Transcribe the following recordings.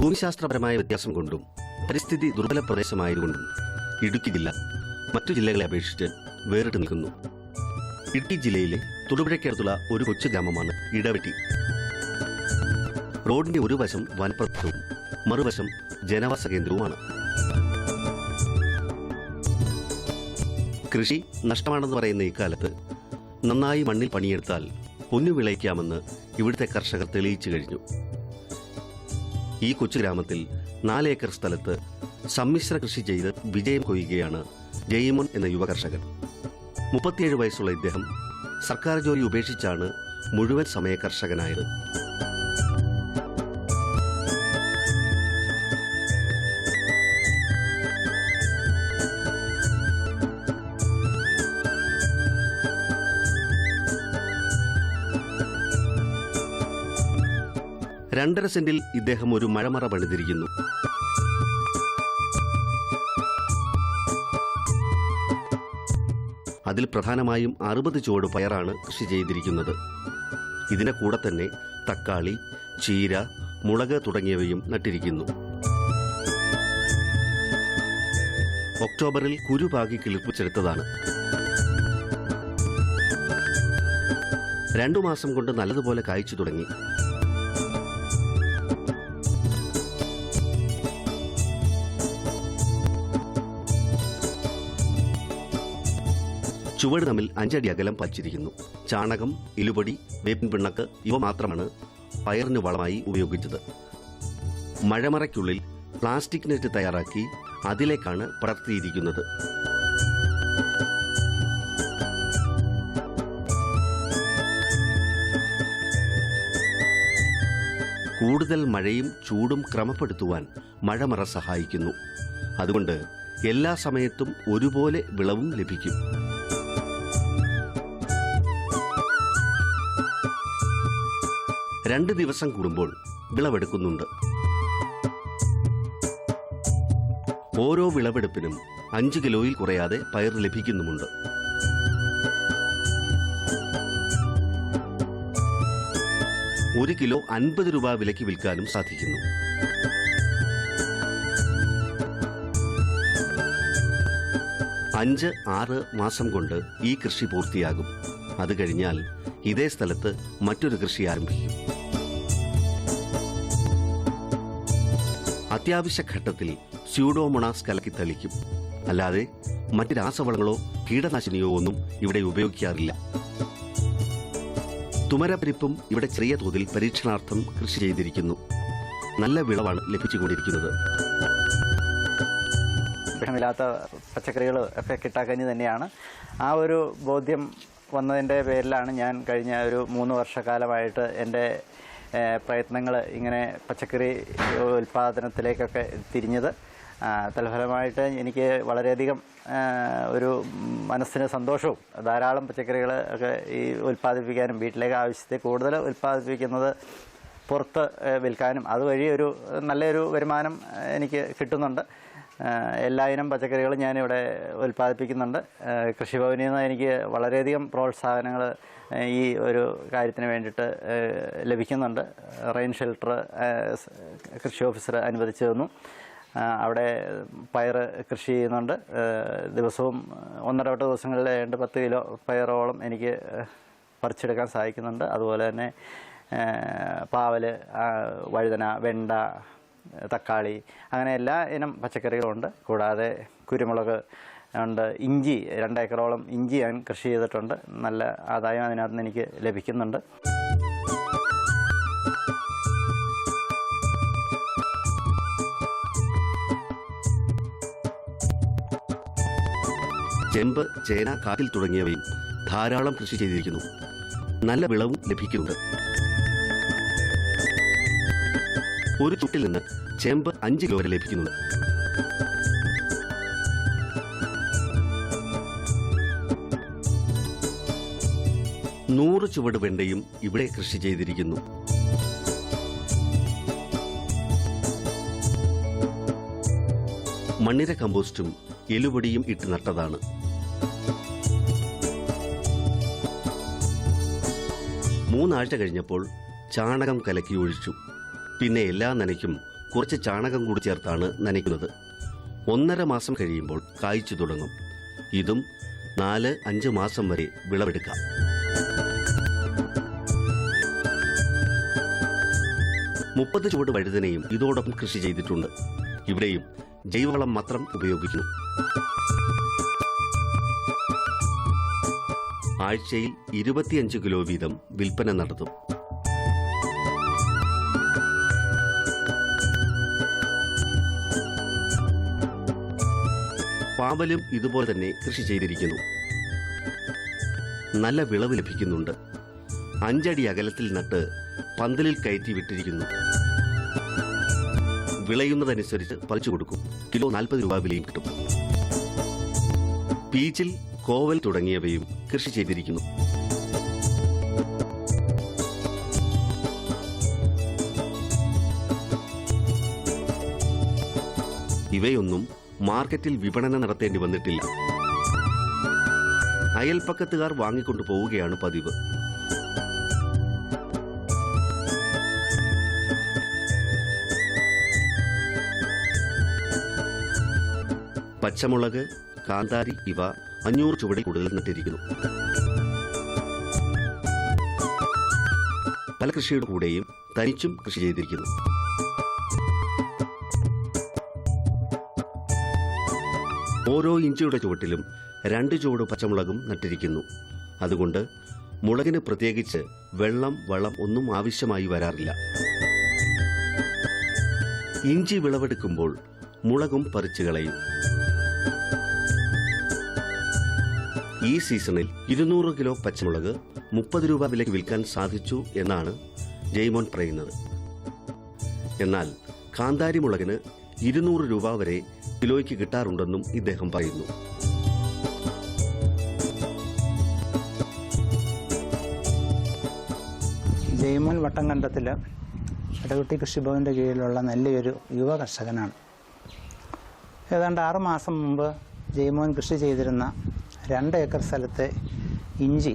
ഭൂമിശാസ്ത്രപരമായ വ്യത്യാസം കൊണ്ടും പരിസ്ഥിതി ദുർബല പ്രദേശമായതുകൊണ്ടും ഇടുക്കി ജില്ല മറ്റു ജില്ലകളെ അപേക്ഷിച്ച് വേറിട്ട് നിൽക്കുന്നു. ഇടുക്കി ജില്ലയിലെ തൊടുപുഴയ്ക്കടുത്തുള്ള ഒരു കൊച്ചു ഗ്രാമമാണ് ഇടവെട്ടി. റോഡിന്റെ ഒരു വശം വനപ്രദേശവും മറുവശം ജനവാസ കേന്ദ്രവുമാണ്. കൃഷി നഷ്ടമാണെന്ന് പറയുന്ന ഇക്കാലത്ത് നന്നായി മണ്ണിൽ പണിയെടുത്താൽ പൊന്നു വിളയിക്കാമെന്ന് ഇവിടുത്തെ കർഷകർ തെളിയിച്ചു കഴിഞ്ഞു. ഈ കൊച്ചു ഗ്രാമത്തിൽ 4 ഏക്കർ സ്ഥലത്ത് സമ്മിശ്ര കൃഷി ചെയ്ത് വിജയം കൊയ്യുകയാണ് ജയ്മോൻ എന്ന യുവ കർഷകൻ. 37 വയസ്സുള്ള ഇദ്ദേഹം സർക്കാർ ജോലി ഉപേക്ഷിച്ചാണ് മുഴുവൻ സമയ കർഷകനായത്. രണ്ടര സെന്റിൽ ഇദ്ദേഹം ഒരു മഴമറ പണിതിരിക്കുന്നു. അതിൽ പ്രധാനമായും 60 ചുവട് പയറാണ് കൃഷി ചെയ്തിരിക്കുന്നത്. ഇതിന്റെ കൂടെ തന്നെ തക്കാളി, ചീര, മുളക് തുടങ്ങിയവയും നട്ടിരിക്കുന്നു. ഒക്ടോബറിൽ കുരുപാകി കിളിർപ്പിച്ചെടുത്തതാണ്. 2 മാസം കൊണ്ട് നല്ലതുപോലെ കായ്ച്ചു തുടങ്ങി. ചുവട് തമ്മിൽ 5 അടി അകലം പച്ചിരിക്കുന്നു. ചാണകം, ഇലുപൊടി, വേപ്പിൻ പിണ്ണക്ക് ഇവ മാത്രമാണ് പയറിന് വളമായി ഉപയോഗിച്ചത്. മഴമറയ്ക്കുള്ളിൽ പ്ലാസ്റ്റിക് നെറ്റ് തയ്യാറാക്കി അതിലേക്കാണ് പടർത്തിയിരിക്കുന്നത്. കൂടുതൽ മഴയും ചൂടും ക്രമപ്പെടുത്തുവാൻ മഴമറ സഹായിക്കുന്നു. അതുകൊണ്ട് എല്ലാ സമയത്തും ഒരുപോലെ വിളവും ലഭിക്കും. 2 ദിവസം കൂടുമ്പോൾ വിളവെടുക്കുന്നുണ്ട്. ഓരോ വിളവെടുപ്പിനും 5 കിലോയിൽ കുറയാതെ പയർ ലഭിക്കുന്നുമുണ്ട്. ഒരു കിലോ 50 രൂപ വിലയ്ക്ക് വിൽക്കാനും സാധിക്കുന്നു. അഞ്ച് 6 മാസം കൊണ്ട് ഈ കൃഷി പൂർത്തിയാകും. അത് കഴിഞ്ഞാൽ ഇതേ സ്ഥലത്ത് മറ്റൊരു കൃഷി ആരംഭിക്കും. അത്യാവശ്യ ഘട്ടത്തിൽ സ്യൂഡോമോണാസ് കലക്കി തളിക്കും. അല്ലാതെ മറ്റ് രാസവളങ്ങളോ കീടനാശിനിയോ ഒന്നും ഇവിടെ ഉപയോഗിക്കാറില്ല. തുമരപ്പരിപ്പും ഇവിടെ ചെറിയ തോതിൽ പരീക്ഷണാർത്ഥം കൃഷി ചെയ്തിരിക്കുന്നു. നല്ല വിളവാണ് ലഭിച്ചുകൊണ്ടിരിക്കുന്നത്. വിഷമില്ലാത്ത പച്ചക്കറികൾ ഒക്കെ കിട്ടാക്കഞ്ഞി തന്നെയാണ്. ആ ഒരു ബോധ്യം വന്നതിൻ്റെ പേരിലാണ് ഞാൻ കഴിഞ്ഞ ഒരു 3 വർഷക്കാലമായിട്ട് എൻ്റെ പ്രയത്നങ്ങൾ ഇങ്ങനെ പച്ചക്കറി ഉൽപ്പാദനത്തിലേക്കൊക്കെ തിരിഞ്ഞത്. തൽഫലമായിട്ട് എനിക്ക് വളരെയധികം ഒരു മനസ്സിന് സന്തോഷവും ധാരാളം പച്ചക്കറികൾ ഒക്കെ ഈ ഉൽപ്പാദിപ്പിക്കാനും വീട്ടിലേക്ക് ആവശ്യത്തെ കൂടുതൽ ഉൽപ്പാദിപ്പിക്കുന്നത് പുറത്ത് വിൽക്കാനും അതുവഴി ഒരു നല്ലൊരു വരുമാനം എനിക്ക് കിട്ടുന്നുണ്ട്. എല്ലാ ഇനം പച്ചക്കറികളും ഞാനിവിടെ ഉൽപ്പാദിപ്പിക്കുന്നുണ്ട്. കൃഷിഭവനിൽ നിന്ന് എനിക്ക് വളരെയധികം പ്രോത്സാഹനങ്ങൾ ഈ ഒരു കാര്യത്തിന് വേണ്ടിയിട്ട് ലഭിക്കുന്നുണ്ട്. റെയിൻ ഷെൽട്ടർ കൃഷി ഓഫീസർ അനുവദിച്ചു തന്നു. അവിടെ പയർ കൃഷി ചെയ്യുന്നുണ്ട്. ദിവസവും 1.5 ദിവസങ്ങളിൽ 10 കിലോ പയറോളം എനിക്ക് പറിച്ചെടുക്കാൻ സാധിക്കുന്നുണ്ട്. അതുപോലെ തന്നെ പാവൽ, വഴുതന, വെണ്ട, തക്കാളി അങ്ങനെ എല്ലാ ഇനം പച്ചക്കറികളുണ്ട്. കൂടാതെ കുരുമുളക് ഉണ്ട്, ഇഞ്ചി 2 ഏക്കറോളം ഇഞ്ചി ഞാൻ കൃഷി ചെയ്തിട്ടുണ്ട്. നല്ല ആദായം അതിനകത്ത് നിന്ന് എനിക്ക് ലഭിക്കുന്നുണ്ട്. ചെമ്പ്, ചേന, കാട്ടിൽ തുടങ്ങിയവയും ധാരാളം കൃഷി ചെയ്തിരിക്കുന്നു. നല്ല വിളവും ലഭിക്കുന്നുണ്ട്. ഒരു ചുട്ടിൽ നിന്ന് ചെമ്പ് 5 കിലോ വരെ ലഭിക്കുന്നുണ്ട്. നൂറ് ചുവട് വെണ്ടയും ഇവിടെ കൃഷി ചെയ്തിരിക്കുന്നു. മണ്ണിര കമ്പോസ്റ്റും എലുപൊടിയും ഇട്ട് നട്ടതാണ്. മൂന്നാഴ്ച കഴിഞ്ഞപ്പോൾ ചാണകം കലക്കി ഒഴിച്ചു. പിന്നെ എല്ലാ നനയ്ക്കും കുറച്ച് ചാണകം കൂടി ചേർത്താണ് നനയ്ക്കുന്നത്. 1.5 മാസം കഴിയുമ്പോൾ കായ്ച്ചു തുടങ്ങും. ഇതും 4-5 മാസം വരെ വിളവെടുക്കാം. മുപ്പത് ചുവട് വഴുതനയും ഇതോടൊപ്പം കൃഷി ചെയ്തിട്ടുണ്ട്. ഇവിടെയും ജൈവവളം മാത്രം ഉപയോഗിക്കുന്നു. ആഴ്ചയിൽ 25 കിലോ വീതം വിൽപ്പന നടത്തും. പാവലും ഇതുപോലെ തന്നെ കൃഷി ചെയ്തിരിക്കുന്നു. നല്ല വിളവ് ലഭിക്കുന്നുണ്ട്. 5 അടി അകലത്തിൽ നട്ട് പന്തലിൽ കയറ്റി വിട്ടിരിക്കുന്നു. വിളയുന്നതനുസരിച്ച് പറിച്ചു കൊടുക്കും. കിലോ 40 രൂപ വിലയും കിട്ടും. പീച്ചിൽ, കോവൽ തുടങ്ങിയവയും കൃഷി ചെയ്തിരിക്കുന്നു. ഇവയൊന്നും മാർക്കറ്റിൽ വിപണനം നടത്തേണ്ടി വന്നിട്ടില്ല. അയൽപ്പക്കത്തുകാർ വാങ്ങിക്കൊണ്ടു പോവുകയാണ് പതിവ്. പച്ചമുളക്, കാന്താരി ഇവ 500 ചുവടിൽ കൂടുതൽ നട്ടിരിക്കുന്നു. പല കൃഷിയുടെ കൂടെയും തനിച്ചും കൃഷി ചെയ്തിരിക്കുന്നു. ഓരോ ഇഞ്ചിയുടെ ചുവട്ടിലും 2 ചുവട് പച്ചമുളകും നട്ടിരിക്കുന്നു. അതുകൊണ്ട് മുളകിന് പ്രത്യേകിച്ച് വെള്ളം, വളം ഒന്നും ആവശ്യമായി വരാറില്ല. ഇഞ്ചി വിളവെടുക്കുമ്പോൾ മുളകും പറിച്ചു കളയും. ഈ സീസണിൽ 200 കിലോ പച്ചമുളക് 30 രൂപ വിലയ്ക്ക് വിൽക്കാൻ സാധിച്ചു എന്നാണ് ജയ്മോൻ പറയുന്നത്. എന്നാൽ കാന്താരി മുളകിന് 200 രൂപ വരെ കിലോയ്ക്ക് കിട്ടാറുണ്ടെന്നും ഇദ്ദേഹം പറയുന്നു. ജയ്മോൻ വട്ടംകണ്ടത്തിൽ ഇടകുട്ടി കൃഷിഭവൻ്റെ കീഴിലുള്ള നല്ലൊരു യുവ കർഷകനാണ്. ഏതാണ്ട് 6 മാസം മുമ്പ് ജയ്മോൻ കൃഷി ചെയ്തിരുന്ന 2 ഏക്കർ സ്ഥലത്തെ ഇഞ്ചി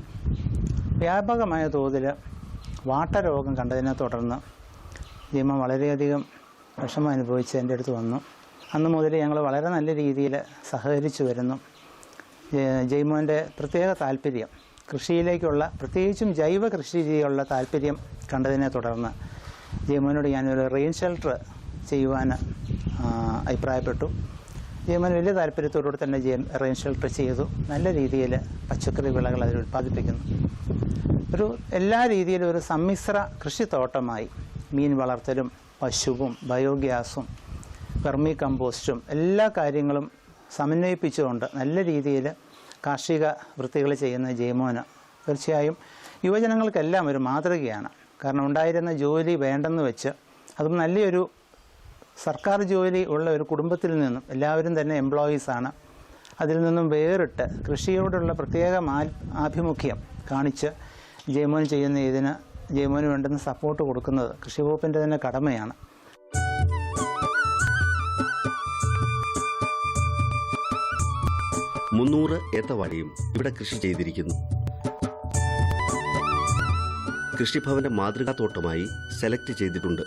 വ്യാപകമായ തോതിൽ വാട്ടരോഗം കണ്ടതിനെ തുടർന്ന് ജയ്മോൻ വളരെയധികം വിഷമം അനുഭവിച്ച് എൻ്റെ അടുത്ത് വന്നു. അന്ന് മുതൽ ഞങ്ങൾ വളരെ നല്ല രീതിയിൽ സഹകരിച്ചു വരുന്നു. ജയ്മോൻ്റെ പ്രത്യേക താല്പര്യം കൃഷിയിലേക്കുള്ള, പ്രത്യേകിച്ചും ജൈവ കൃഷി രീതിയിലുള്ള താല്പര്യം കണ്ടതിനെ തുടർന്ന് ജയ്മോനോട് ഞാനൊരു റെയിൻ ഷെൽട്ടർ ചെയ്യുവാൻ അഭിപ്രായപ്പെട്ടു. ജയ്മോൻ വലിയ താല്പര്യത്തോടുകൂടി തന്നെ റെയിൻ ഷെൽട്ടർ ചെയ്തു. നല്ല രീതിയിൽ പച്ചക്കറി വിളകൾ അതിൽ ഉൽപ്പാദിപ്പിക്കുന്നു. എല്ലാ രീതിയിലും ഒരു സമ്മിശ്ര കൃഷിത്തോട്ടമായി മീൻ വളർത്തലും പശുവും ബയോഗ്യാസും വെർമി കമ്പോസ്റ്റും എല്ലാ കാര്യങ്ങളും സമന്വയിപ്പിച്ചുകൊണ്ട് നല്ല രീതിയിൽ കാർഷിക വൃത്തികൾ ചെയ്യുന്ന ജയ്മോന് തീർച്ചയായും യുവജനങ്ങൾക്കെല്ലാം ഒരു മാതൃകയാണ്. കാരണം ഉണ്ടായിരുന്ന ജോലി വേണ്ടെന്ന് വെച്ച്, അതും നല്ലൊരു സർക്കാർ ജോലി ഉള്ള ഒരു കുടുംബത്തിൽ നിന്നും, എല്ലാവരും തന്നെ എംപ്ലോയീസാണ്, അതിൽ നിന്നും വേറിട്ട് കൃഷിയോടുള്ള പ്രത്യേക ആഭിമുഖ്യം കാണിച്ച് ജയ്മോൻ ചെയ്യുന്ന ഇതിന് ജയ്മോന് വേണ്ടുന്ന സപ്പോർട്ട് കൊടുക്കുന്നത് കൃഷി വകുപ്പിൻ്റെ തന്നെ കടമയാണ്. മുന്നൂറ് ഏത്തവാഴയും ഇവിടെ കൃഷി ചെയ്തിരിക്കുന്നു. കൃഷിഭവന്റെ മാതൃകാത്തോട്ടമായി സെലക്ട് ചെയ്തിട്ടുണ്ട്.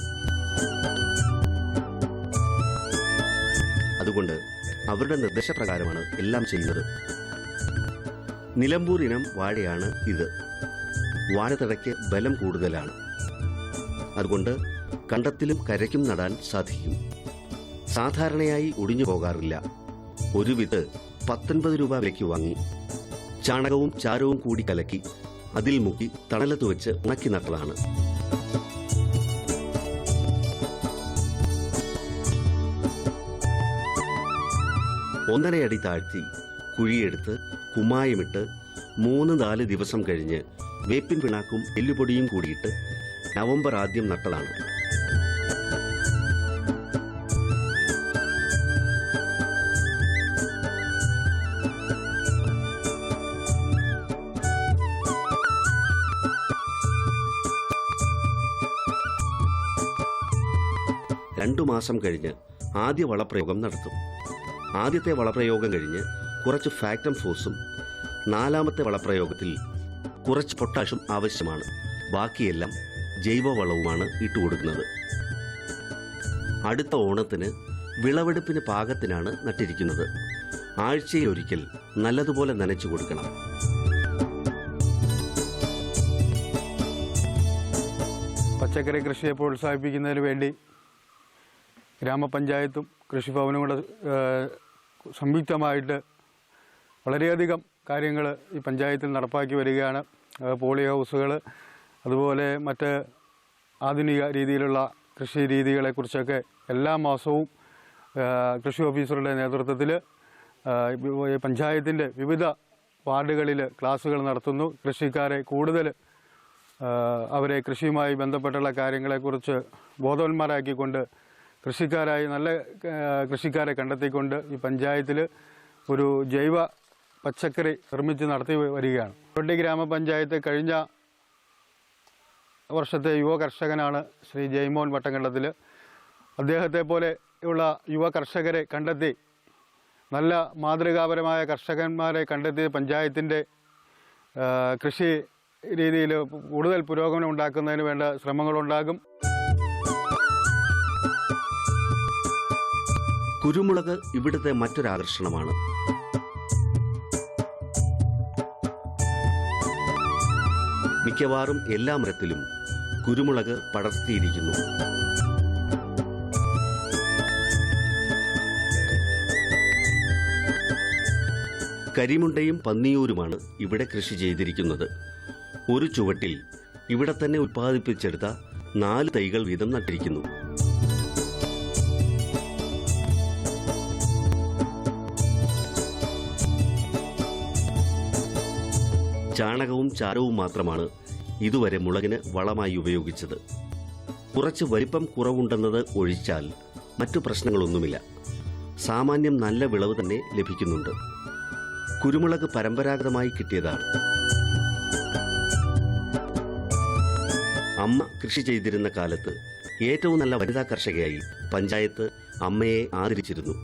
അതുകൊണ്ട് അവരുടെ നിർദ്ദേശപ്രകാരമാണ് എല്ലാം ചെയ്യുന്നത്. നിലമ്പൂർ ഇനം വാഴയാണ് ഇത്. വാഴത്തടയ്ക്ക് ബലം കൂടുതലാണ്. അതുകൊണ്ട് കണ്ടത്തിലും കരയ്ക്കും നടാൻ സാധിക്കും. സാധാരണയായി ഒടിഞ്ഞു പോകാറില്ല. ഒരു വിത്ത് 19 രൂപ വിലയ്ക്ക് വാങ്ങി ചാണകവും ചാരവും കൂടി കലക്കി അതിൽ മുക്കി തണലത്ത് വെച്ച് ഉണക്കി നട്ടതാണ്. ഒന്നരയടി താഴ്ത്തി കുഴിയെടുത്ത് കുമ്മായമിട്ട് 3-4 ദിവസം കഴിഞ്ഞ് വേപ്പിൻ പിണ്ണാക്കും എല്ലുപൊടിയും കൂടിയിട്ട് നവംബർ ആദ്യം നട്ടതാണ്. രണ്ടു മാസം കഴിഞ്ഞ് ആദ്യ വളപ്രയോഗം നടത്തും. ആദ്യത്തെ വളപ്രയോഗം കഴിഞ്ഞ് കുറച്ച് ഫാക്ടം ഫോസും 4ാമത്തെ വളപ്രയോഗത്തിൽ കുറച്ച് പൊട്ടാഷും ആവശ്യമാണ്. ബാക്കിയെല്ലാം ജൈവവളവുമാണ് ഇട്ടുകൊടുക്കുന്നത്. അടുത്ത ഓണത്തിന് വിളവെടുപ്പിന് പാകത്തിനാണ് നട്ടിരിക്കുന്നത്. ആഴ്ചയിൽ ഒരിക്കൽ നല്ലതുപോലെ നനച്ചു കൊടുക്കണം. പച്ചക്കറി കൃഷിയെ പ്രോത്സാഹിപ്പിക്കുന്നതിന് വേണ്ടി ഗ്രാമപഞ്ചായത്തും കൃഷിഭവനും കൂടെ സംയുക്തമായിട്ട് വളരെയധികം കാര്യങ്ങൾ ഈ പഞ്ചായത്തിൽ നടപ്പാക്കി വരികയാണ്. പോളി ഹൗസുകൾ, അതുപോലെ മറ്റ് ആധുനിക രീതിയിലുള്ള കൃഷി രീതികളെക്കുറിച്ചൊക്കെ എല്ലാ മാസവും കൃഷി ഓഫീസറുടെ നേതൃത്വത്തിൽ പഞ്ചായത്തിൻ്റെ വിവിധ വാർഡുകളിൽ ക്ലാസുകൾ നടത്തുന്നു. കൃഷിക്കാരെ കൂടുതൽ അവരെ കൃഷിയുമായി ബന്ധപ്പെട്ടുള്ള കാര്യങ്ങളെക്കുറിച്ച് ബോധവാന്മാരാക്കിക്കൊണ്ട് കൃഷിക്കാരായി നല്ല കൃഷിക്കാരെ കണ്ടെത്തിക്കൊണ്ട് ഈ പഞ്ചായത്തിൽ ഒരു ജൈവ പച്ചക്കറി നിർമ്മിച്ച് നടത്തി വരികയാണ്. തൊട്ടി ഗ്രാമപഞ്ചായത്ത് കഴിഞ്ഞ വർഷത്തെ യുവ കർഷകനാണ് ശ്രീ ജയ്മോൻ വട്ടംകണ്ടത്തിൽ. അദ്ദേഹത്തെ പോലെയുള്ള യുവ കർഷകരെ കണ്ടെത്തി നല്ല മാതൃകാപരമായ കർഷകന്മാരെ കണ്ടെത്തി പഞ്ചായത്തിൻ്റെ കൃഷി രീതിയിൽ കൂടുതൽ പുരോഗമനം ഉണ്ടാക്കുന്നതിന് വേണ്ട ശ്രമങ്ങളുണ്ടാകും. കുരുമുളക് ഇവിടുത്തെ മറ്റൊരാകർഷണമാണ്. മിക്കവാറും എല്ലാ മരത്തിലും കുരുമുളക് പടർത്തിയിരിക്കുന്നു. കരിമുണ്ടയും പന്നിയൂരുമാണ് ഇവിടെ കൃഷി ചെയ്തിരിക്കുന്നത്. ഒരു ചുവട്ടിൽ ഇവിടെ തന്നെ ഉൽപ്പാദിപ്പിച്ചെടുത്ത 4 തൈകൾ വീതം നട്ടിരിക്കുന്നു. ചാണകവും ചാരവും മാത്രമാണ് ഇതുവരെ മുളകിന് വളമായി ഉപയോഗിച്ചത്. കുറച്ച് വലിപ്പം കുറവുണ്ടെന്നത് ഒഴിച്ചാൽ മറ്റു പ്രശ്നങ്ങളൊന്നുമില്ല. സാമാന്യം നല്ല വിളവ് തന്നെ ലഭിക്കുന്നുണ്ട്. കുരുമുളക് പരമ്പരാഗതമായി കിട്ടിയതാണ്. അമ്മ കൃഷി ചെയ്തിരുന്ന കാലത്ത് ഏറ്റവും നല്ല വനിതാ കർഷകയായി പഞ്ചായത്ത് അമ്മയെ ആദരിച്ചിരുന്നു.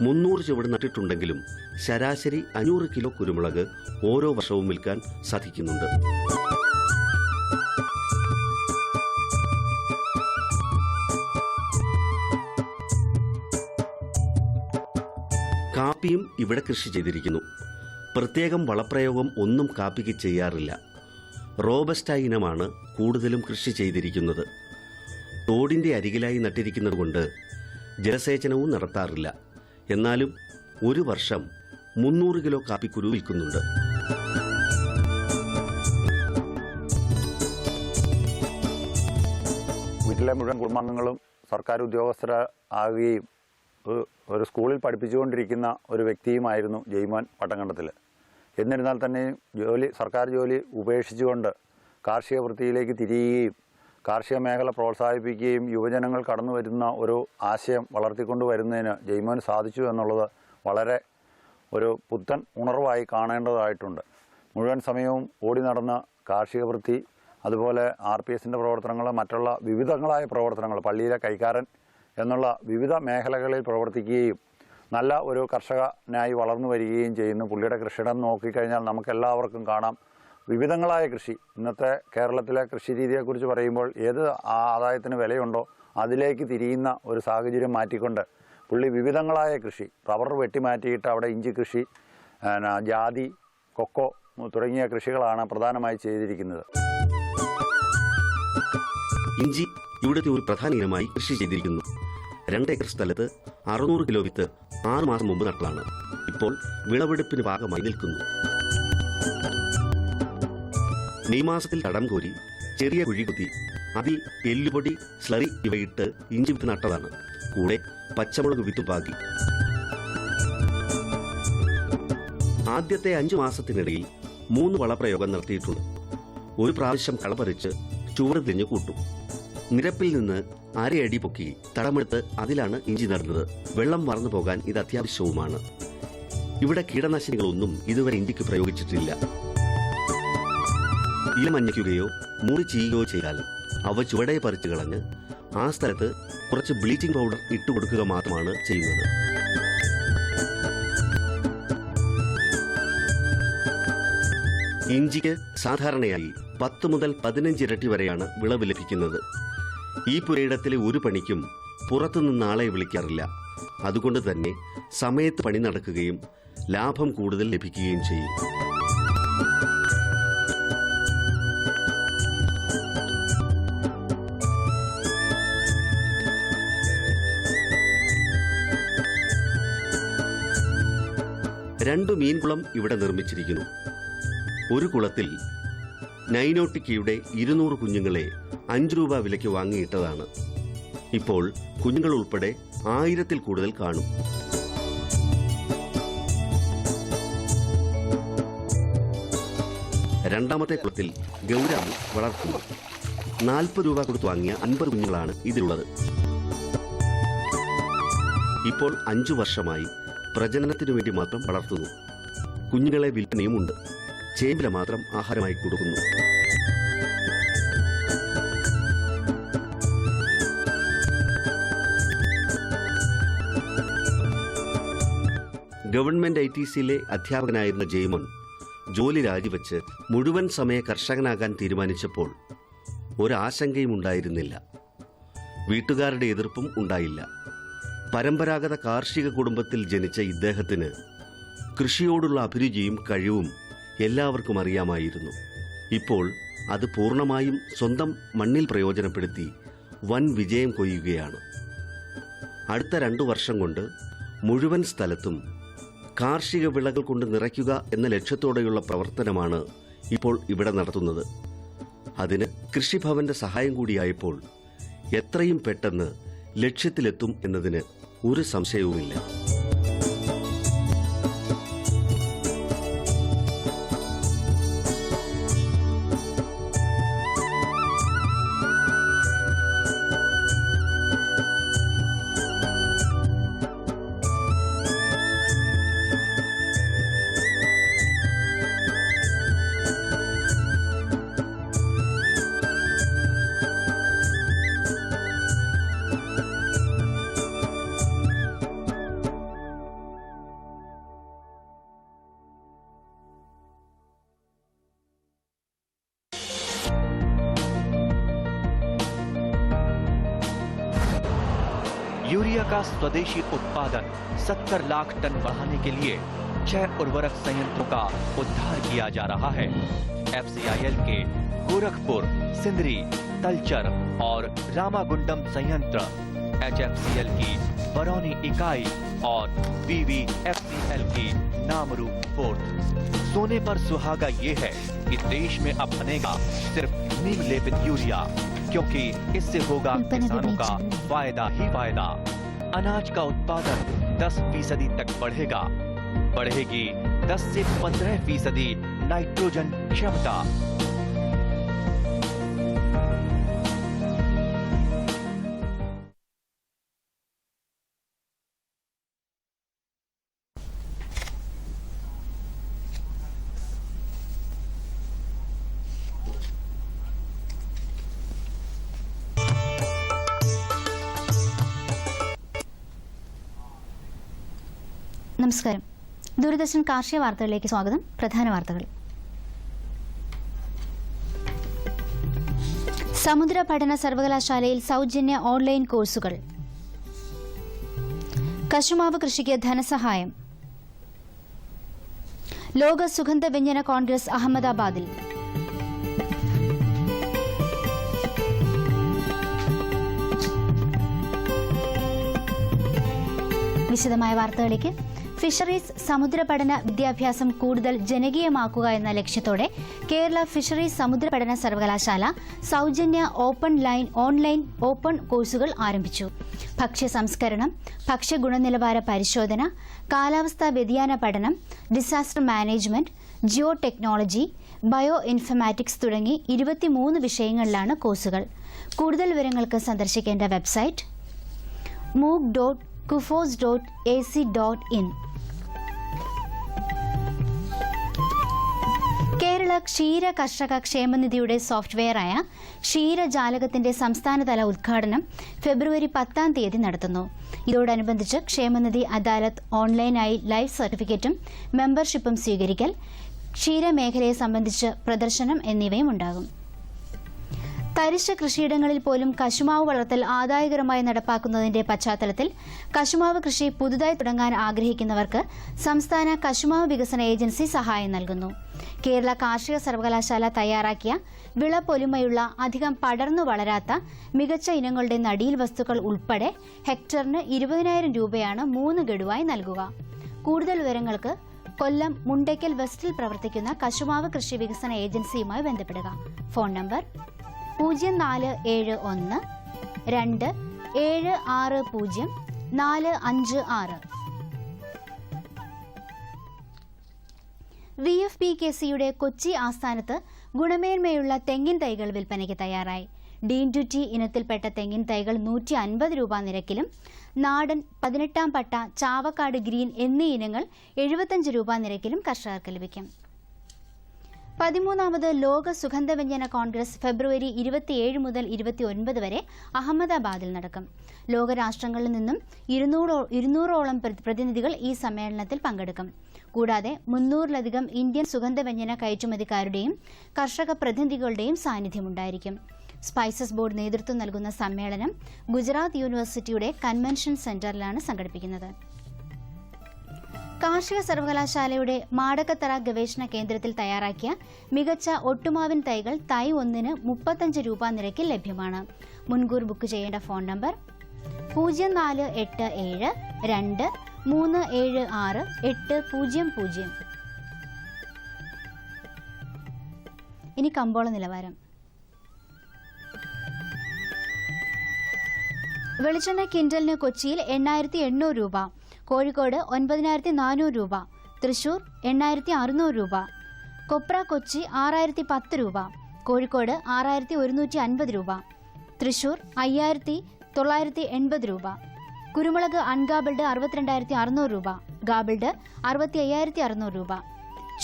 300 ചുവട് നട്ടിട്ടുണ്ടെങ്കിലും ശരാശരി 500 കിലോ കുരുമുളക് ഓരോ വർഷവും വിൽക്കാൻ സാധിക്കുന്നുണ്ട്. കാപ്പിയും ഇവിടെ കൃഷി ചെയ്തിരിക്കുന്നു. പ്രത്യേകം വളപ്രയോഗം ഒന്നും കാപ്പിക്ക് ചെയ്യാറില്ല. റോബസ്റ്റ ഇനമാണ് കൂടുതലും കൃഷി ചെയ്തിരിക്കുന്നത്. തോടിൻ്റെ അരികിലായി നട്ടിരിക്കുന്നത് കൊണ്ട് ജലസേചനവും നടത്താറില്ല. എന്നാലും ഒരു വർഷം 300 കിലോ കാപ്പിക്കുരു വിൽക്കുന്നുണ്ട്. വീട്ടിലെ മുഴുവൻ കുടുംബാംഗങ്ങളും സർക്കാർ ഉദ്യോഗസ്ഥരാകുകയും ഒരു സ്കൂളിൽ പഠിപ്പിച്ചുകൊണ്ടിരിക്കുന്ന ഒരു വ്യക്തിയുമായിരുന്നു ജയ്മോൻ വട്ടംകണ്ടത്തിൽ. എന്നിരുന്നാൽ തന്നെയും സർക്കാർ ജോലി ഉപേക്ഷിച്ചുകൊണ്ട് കാർഷിക വൃത്തിയിലേക്ക് തിരിയുകയും കാർഷിക മേഖല പ്രോത്സാഹിപ്പിക്കുകയും യുവജനങ്ങൾ കടന്നു വരുന്ന ഒരു ആശയം വളർത്തിക്കൊണ്ടു വരുന്നതിന് ജയ്മോന് സാധിച്ചു എന്നുള്ളത് വളരെ ഒരു പുത്തൻ ഉണർവായി കാണേണ്ടതായിട്ടുണ്ട്. മുഴുവൻ സമയവും ഓടി നടന്ന കാർഷിക വൃത്തി, അതുപോലെ RPSൻ്റെ പ്രവർത്തനങ്ങൾ, മറ്റുള്ള വിവിധങ്ങളായ പ്രവർത്തനങ്ങൾ, പള്ളിയിലെ കൈക്കാരൻ എന്നുള്ള വിവിധ മേഖലകളിൽ പ്രവർത്തിക്കുകയും നല്ല ഒരു കർഷകനായി വളർന്നു വരികയും ചെയ്യുന്നു. പുള്ളിയുടെ കൃഷിയിടം നോക്കിക്കഴിഞ്ഞാൽ നമുക്കെല്ലാവർക്കും കാണാം വിവിധങ്ങളായ കൃഷി. ഇന്നത്തെ കേരളത്തിലെ കൃഷി രീതിയെക്കുറിച്ച് പറയുമ്പോൾ ഏത് ആദായത്തിന് വിലയുണ്ടോ അതിലേക്ക് തിരിയുന്ന ഒരു സാഹചര്യം മാറ്റിക്കൊണ്ട് പുള്ളി വിവിധങ്ങളായ കൃഷി, റബ്ബർ വെട്ടിമാറ്റിയിട്ട് അവിടെ ഇഞ്ചി കൃഷി, ജാതി, കൊക്കോ തുടങ്ങിയ കൃഷികളാണ് പ്രധാനമായി ചെയ്തിരിക്കുന്നത്. ഇഞ്ചി ഇവിടുത്തെ ഒരു പ്രധാന ഇനമായി കൃഷി ചെയ്തിരിക്കുന്നു. 2 ഏക്കർ സ്ഥലത്ത് 600 കിലോ വിത്ത് 6 മാസം മുമ്പ് നട്ടതാണ്. ഇപ്പോൾ വിളവെടുപ്പിന് പാകമായി നിൽക്കുന്നു. മെയ് മാസത്തിൽ തടം കോരി ചെറിയ കുഴി കുത്തി അതിൽ എല്ലുപൊടി, സ്ലറി ഇവയിട്ട് ഇഞ്ചി വിത്ത് നട്ടതാണ്. കൂടെ പച്ചമുളക് വിത്ത് പാകി. ആദ്യത്തെ 5 മാസത്തിനിടയിൽ 3 വളപ്രയോഗം നടത്തിയിട്ടുണ്ട്. ഒരു പ്രാവശ്യം കളപറിച്ച് ചുവട് തിരിഞ്ഞു കൂട്ടും. നിരപ്പിൽ നിന്ന് 1/2 അടി പൊക്കി തടമെടുത്ത് അതിലാണ് ഇഞ്ചി നടുന്നത്. വെള്ളം മറന്നു പോകാൻ ഇത് അത്യാവശ്യവുമാണ്. ഇവിടെ കീടനാശിനികളൊന്നും ഇതുവരെ ഇഞ്ചിക്ക് പ്രയോഗിച്ചിട്ടില്ല. ഇല മഞ്ഞയ്ക്കുകയോ മുറി ചെയ്യുകയോ ചെയ്താൽ അവ ചുവടെ പറിച്ചു കളഞ്ഞ് ആ സ്ഥലത്ത് കുറച്ച് ബ്ലീച്ചിങ് പൗഡർ ഇട്ടുകൊടുക്കുക മാത്രമാണ് ചെയ്യുന്നത്. ഇഞ്ചിക്ക് സാധാരണയായി 10 മുതൽ 15 ഇരട്ടി വരെയാണ് വിളവ് ലഭിക്കുന്നത്. ഈ പുരയിടത്തിലെ ഒരു പണിക്കും പുറത്തുനിന്ന് ആളെ വിളിക്കാറില്ല. അതുകൊണ്ട് തന്നെ സമയത്ത് പണി നടക്കുകയും ലാഭം കൂടുതൽ ലഭിക്കുകയും ചെയ്യും. രണ്ടു മീൻകുളം ഇവിടെ നിർമ്മിച്ചിരിക്കുന്നു. ഒരു കുളത്തിൽ നൈനോട്ടിക്കയുടെ 200 കുഞ്ഞുങ്ങളെ 5 രൂപ വിലയ്ക്ക് വാങ്ങിയിട്ടതാണ്. ഇപ്പോൾ കുഞ്ഞുങ്ങൾ ഉൾപ്പെടെ 1000-ൽ കൂടുതൽ കാണും. രണ്ടാമത്തെ കുളത്തിൽ ഗൗരാമി വളർത്തുന്നു. 40 രൂപ കൊടുത്ത് വാങ്ങിയ 50 കുഞ്ഞുങ്ങളാണ് ഇതിലുള്ളത്. ഇപ്പോൾ 5 വർഷമായി പ്രജനനത്തിനു വേണ്ടി മാത്രം വളർത്തുന്നു. കുഞ്ഞുങ്ങളെ വിൽപ്പനയുമുണ്ട്. ചേമ്പില മാത്രം ആഹാരമായി കൊടുക്കുന്നു. ഗവൺമെന്റ് ITCയിലെ അധ്യാപകനായിരുന്ന ജയ്മോൻ ജോലി രാജിവെച്ച് മുഴുവൻ സമയ കർഷകനാകാൻ തീരുമാനിച്ചപ്പോൾ ഒരാശങ്കയും ഉണ്ടായിരുന്നില്ല. വീട്ടുകാരുടെ എതിർപ്പും ഉണ്ടായില്ല. പരമ്പരാഗത കാർഷിക കുടുംബത്തിൽ ജനിച്ച ഇദ്ദേഹത്തിന് കൃഷിയോടുള്ള അഭിരുചിയും കഴിവും എല്ലാവർക്കും അറിയാമായിരുന്നു. ഇപ്പോൾ അത് പൂർണ്ണമായും സ്വന്തം മണ്ണിൽ പ്രയോജനപ്പെടുത്തി വൻ വിജയം കൊയ്യുകയാണ്. അടുത്ത 2 വർഷം കൊണ്ട് മുഴുവൻ സ്ഥലത്തും കാർഷിക വിളകൾ കൊണ്ട് നിറയ്ക്കുക എന്ന ലക്ഷ്യത്തോടെയുള്ള പ്രവർത്തനമാണ് ഇപ്പോൾ ഇവിടെ നടത്തുന്നത്. അതിന് കൃഷിഭവന്റെ സഹായം കൂടിയായപ്പോൾ എത്രയും പെട്ടെന്ന് ലക്ഷ്യത്തിലെത്തും എന്നതിന് ഒരു സംശയവുമില്ല. यूरिया का स्वदेशी उत्पादन 70 लाख टन बढ़ाने के लिए 6 उर्वरक संयंत्रों का उद्धार किया जा रहा है। FCIL के गोरखपुर, सिंदरी, तलचर और रामागुंडम संयंत्र, HFCL की बरौनी इकाई और BVFCL की नामरू पोर्ट। सोने पर सुहागा ये है कि देश में अब बनेगा सिर्फ नीम लेपित यूरिया, क्योंकि इससे होगा किसानों का फायदा ही फायदा। अनाज का उत्पादन 10% तक बढ़ेगा। बढ़ेगी 10 से 15% नाइट्रोजन क्षमता। നമസ്കാരം. ദൂരദർശൻ കാർഷിക വാർത്തകളിലേക്ക് സ്വാഗതം. പ്രധാന വാർത്തകൾ. സമുദ്ര പഠന സർവകലാശാലയിൽ സൗജന്യ ഓൺലൈൻ കോഴ്സുകൾ. കശുമാവ് കൃഷിക്ക് ധനസഹായം. ലോക സുഗന്ധ വ്യഞ്ജന കോൺഗ്രസ് അഹമ്മദാബാദിൽ. വിശദമായ വാർത്തകളിലേക്ക്. ഫിഷറീസ് സമുദ്രപഠന വിദ്യാഭ്യാസം കൂടുതൽ ജനകീയമാക്കുക എന്ന ലക്ഷ്യത്തോടെ കേരള ഫിഷറീസ് സമുദ്രപഠന സർവകലാശാല സൗജന്യ ഓൺലൈൻ ഓപ്പൺ കോഴ്സുകൾ ആരംഭിച്ചു. ഭക്ഷ്യ സംസ്കരണം, ഭക്ഷ്യ ഗുണനിലവാര പരിശോധന, കാലാവസ്ഥാ വ്യതിയാന പഠനം, disaster management, geo technology, bio informatics തുടങ്ങി 23 വിഷയങ്ങളിലാണ് കോഴ്സുകൾ. കൂടുതൽ വിവരങ്ങൾക്ക് സന്ദർശിക്കേണ്ട വെബ്സൈറ്റ് mooc.kufos.ac.in. കേരള ക്ഷീര കർഷക ക്ഷേമനിധിയുടെ സോഫ്റ്റ്വെയറായ ക്ഷീരജാലകത്തിന്റെ സംസ്ഥാനതല ഉദ്ഘാടനം ഫെബ്രുവരി 10 നടത്തുന്നു. ഇതോടനുബന്ധിച്ച് ക്ഷേമനിധി അദാലത്ത്, ഓൺലൈനായി ലൈവ് സർട്ടിഫിക്കറ്റും മെമ്പർഷിപ്പും സ്വീകരിക്കൽ, ക്ഷീരമേഖലയെ സംബന്ധിച്ച് പ്രദർശനം എന്നിവയും ഉണ്ടാകും. തരിശ് കൃഷിയിടങ്ങളിൽ പോലും കശുമാവ് വളർത്തൽ ആദായകരമായി നടപ്പാക്കുന്നതിന്റെ പശ്ചാത്തലത്തിൽ കശുമാവ് കൃഷി പുതുതായി തുടങ്ങാൻ ആഗ്രഹിക്കുന്നവർക്ക് സംസ്ഥാന കശുമാവ് വികസന ഏജൻസി സഹായം നൽകുന്നു. കേരള കാർഷിക സർവകലാശാല തയ്യാറാക്കിയ വിളപ്പൊലിമയുള്ള അധികം പടർന്നു വളരാത്ത മികച്ച ഇനങ്ങളുടെ നടീൽ വസ്തുക്കൾ ഉൾപ്പെടെ ഹെക്ടറിന് 20,000 രൂപയാണ് 3 ഗഡുവായി നൽകുക. കൂടുതൽ വിവരങ്ങൾക്ക് കൊല്ലം മുണ്ടയ്ക്കൽ വെസ്റ്റിൽ പ്രവർത്തിക്കുന്ന കശുമാവ് കൃഷി വികസന ഏജൻസിയുമായി ബന്ധപ്പെടുക. Phone number 0471 2760 456. VFPKCയുടെ കൊച്ചി ആസ്ഥാനത്ത് ഗുണമേന്മയുള്ള തെങ്ങിൻ തൈകൾ വിൽപ്പനയ്ക്ക് തയ്യാറായി. ഡീൻ ടു ടി ഇനത്തിൽപ്പെട്ട തെങ്ങിൻ തൈകൾ 150 രൂപ നിരക്കിലും നാടൻ 18-ാം പട്ട, ചാവക്കാട് ഗ്രീൻ എന്നീ ഇനങ്ങൾ 75 രൂപ നിരക്കിലും കർഷകർക്ക് ലഭിക്കും. 13ാമത് ലോക സുഗന്ധവ്യഞ്ജന കോൺഗ്രസ് ഫെബ്രുവരി 27 മുതൽ 29 വരെ അഹമ്മദാബാദിൽ നടക്കും. ലോകരാഷ്ട്രങ്ങളിൽ നിന്നും 200ഓളം പ്രതിനിധികൾ ഈ സമ്മേളനത്തിൽ പങ്കെടുക്കും. കൂടാതെ 300-ലധികം ഇന്ത്യൻ സുഗന്ധവ്യഞ്ജന കയറ്റുമതിക്കാരുടെയും കർഷക പ്രതിനിധികളുടെയും സാന്നിധ്യമുണ്ടായിരിക്കും. സ്പൈസസ് ബോർഡ് നേതൃത്വം നൽകുന്ന സമ്മേളനം ഗുജറാത്ത് യൂണിവേഴ്സിറ്റിയുടെ കൺവെൻഷൻ സെന്ററിലാണ് സംഘടിപ്പിക്കുന്നത്. കാർഷിക സർവകലാശാലയുടെ മാടക്കത്തറ ഗവേഷണ കേന്ദ്രത്തിൽ തയ്യാറാക്കിയ മികച്ച ഒട്ടുമാവിൻ തൈകൾ തൈ ഒന്നിന് 35 രൂപ നിരക്കിൽ ലഭ്യമാണ്. മുൻകൂർ ബുക്ക് ചെയ്യേണ്ട ഫോൺ നമ്പർ 0487 2 376 800. ഇനി കമ്പോള നിലവാരം. വെളിച്ചെണ്ണ ക്വിന്റലിന് കൊച്ചിയിൽ 8,800 രൂപ, കോഴിക്കോട് 9,400 രൂപ, തൃശൂർ 8,600 രൂപ. കൊപ്ര കൊച്ചി 6,010 രൂപ, കോഴിക്കോട് 6,150 രൂപ, തൃശൂർ 5,980 രൂപ. കുരുമുളക് അൺഗാബിൾഡ് 62,600 രൂപ, ഗാബിൾഡ് 65,600 രൂപ.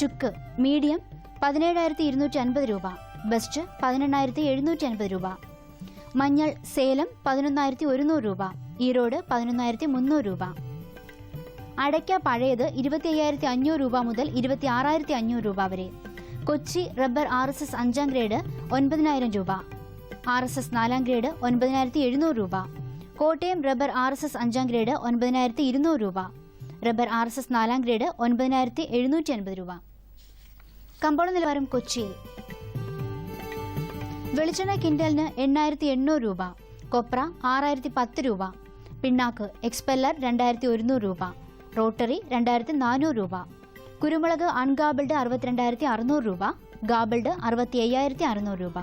ചുക്ക് മീഡിയം 17,250 രൂപ, ബെസ്റ്റ് 18,750 രൂപ. മഞ്ഞൾ സേലം 11,100 രൂപ, ഈറോഡ് 11,300 രൂപ. അടയ്ക്ക പഴയത് 25,500 രൂപ മുതൽ 26,500 രൂപ വരെ. കൊച്ചി റബ്ബർ RSS 5-ാം ഗ്രേഡ് 9,000 രൂപ, RSS 4-ാം ഗ്രേഡ് 9,700 രൂപ. കോട്ടയം റബ്ബർ RSS 5-ാം ഗ്രേഡ് 9,200 രൂപ, റബ്ബർ RSS 4-ാം ഗ്രേഡ് 9,750 രൂപ. കമ്പോള നിലവാരം കൊച്ചിയിൽ. വെളിച്ചെണ്ണ ക്വിന്റലിന് 8,800 രൂപ, കൊപ്ര 6,010 രൂപ, പിണ്ണാക്ക് എക്സ്പെല്ലർ 2,100 രൂപ, റോട്ടറി 2,400 രൂപ. കുരുമുളക് അൺഗാബിൾഡ് 62,600 രൂപ, ഗാബിൾഡ് 65,600 രൂപ.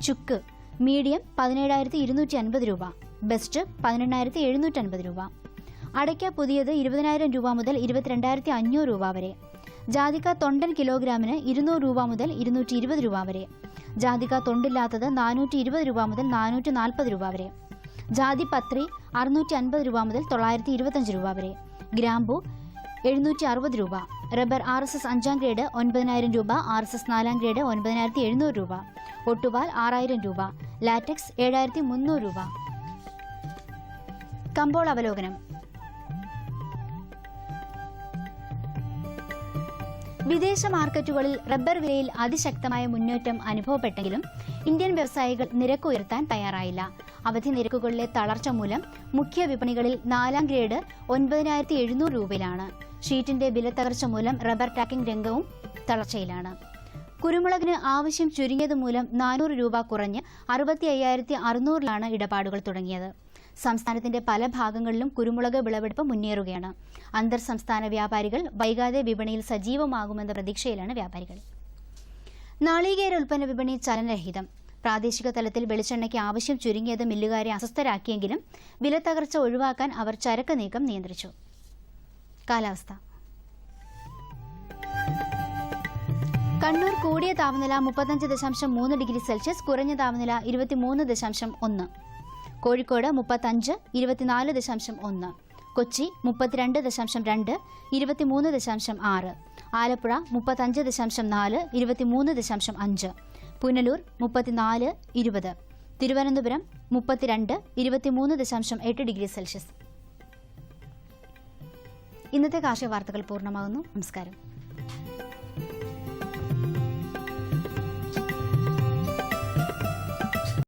ചുക്ക് മീഡിയം 17,250 രൂപ, ബെസ്റ്റ് 18,750 രൂപ. അടയ്ക്ക പുതിയത് 20,000 രൂപ മുതൽ 22,500 രൂപ വരെ. ജാതിക്ക തൊണ്ടൻ കിലോഗ്രാമിന് 200 രൂപ മുതൽ 220 രൂപ വരെ. ജാതിക്ക തൊണ്ടില്ലാത്തത് 420 രൂപ മുതൽ 440 രൂപ വരെ. ജാതിപത്രി 650 രൂപ മുതൽ 925 രൂപ വരെ. ഗ്രാമ്പു 760 രൂപ. റബ്ബർ RSS 5-ാം ഗ്രേഡ് 9,000 രൂപ, RSS 4-ാം ഗ്രേഡ് 9,700 രൂപ. ഒട്ടുപാൽ 6,000 രൂപ, ലാറ്റക്സ് 7,300 രൂപ. കമ്പോള അവലോകനം. വിദേശ മാർക്കറ്റുകളിൽ റബ്ബർ വിലയിൽ അതിശക്തമായ മുന്നേറ്റം അനുഭവപ്പെട്ടെങ്കിലും ഇന്ത്യൻ വ്യവസായികൾ നിരക്ക് ഉയർത്താൻ തയ്യാറായില്ല. അവധി നിരക്കുകളിലെ തളർച്ച മൂലം മുഖ്യ വിപണികളിൽ 4-ാം ഗ്രേഡ് 9,700 രൂപയിലാണ്. ഷീറ്റിന്റെ വിലത്തകർച്ച മൂലം റബ്ബർ ടാക്കിംഗ് രംഗവും തളർച്ചയിലാണ്. കുരുമുളകിന് ആവശ്യം ചുരുങ്ങിയത് മൂലം 400 രൂപ കുറഞ്ഞ് 65,600-ലാണ് ഇടപാടുകൾ തുടങ്ങിയത്. സംസ്ഥാനത്തിന്റെ പല ഭാഗങ്ങളിലും കുരുമുളക് വിളവെടുപ്പ് മുന്നേറുകയാണ്. അന്തർ സംസ്ഥാന വ്യാപാരികൾ വൈകാതെ വിപണിയിൽ സജീവമാകുമെന്ന പ്രതീക്ഷയിലാണ് വ്യാപാരികൾ. നാളികേര ഉൽപ്പന്ന വിപണി ചലനരഹിതം. പ്രാദേശിക തലത്തിൽ വെളിച്ചെണ്ണയ്ക്ക് ആവശ്യം ചുരുങ്ങിയത് മില്ലുകാരെ അസ്വസ്ഥരാക്കിയെങ്കിലും വിലത്തകർച്ച ഒഴിവാക്കാൻ അവർ ചരക്ക് നീക്കം നിയന്ത്രിച്ചു. കാലാവസ്ഥ. കണ്ണൂർ കൂടിയ താപനില 35.3 ഡിഗ്രി സെൽഷ്യസ്, കുറഞ്ഞ താപനില 23.1. കോഴിക്കോട് 35, 24.1. കൊച്ചി 32.2, 23.6. ആലപ്പുഴ 35.4, 23.5. പുനലൂർ 34, 20. Thiruvananthapuram 32, 23.8 degree Celsius. ഇന്നത്തെ കാർഷിക വാർത്തകൾ പൂർണ്ണമാകുന്നു. നമസ്കാരം.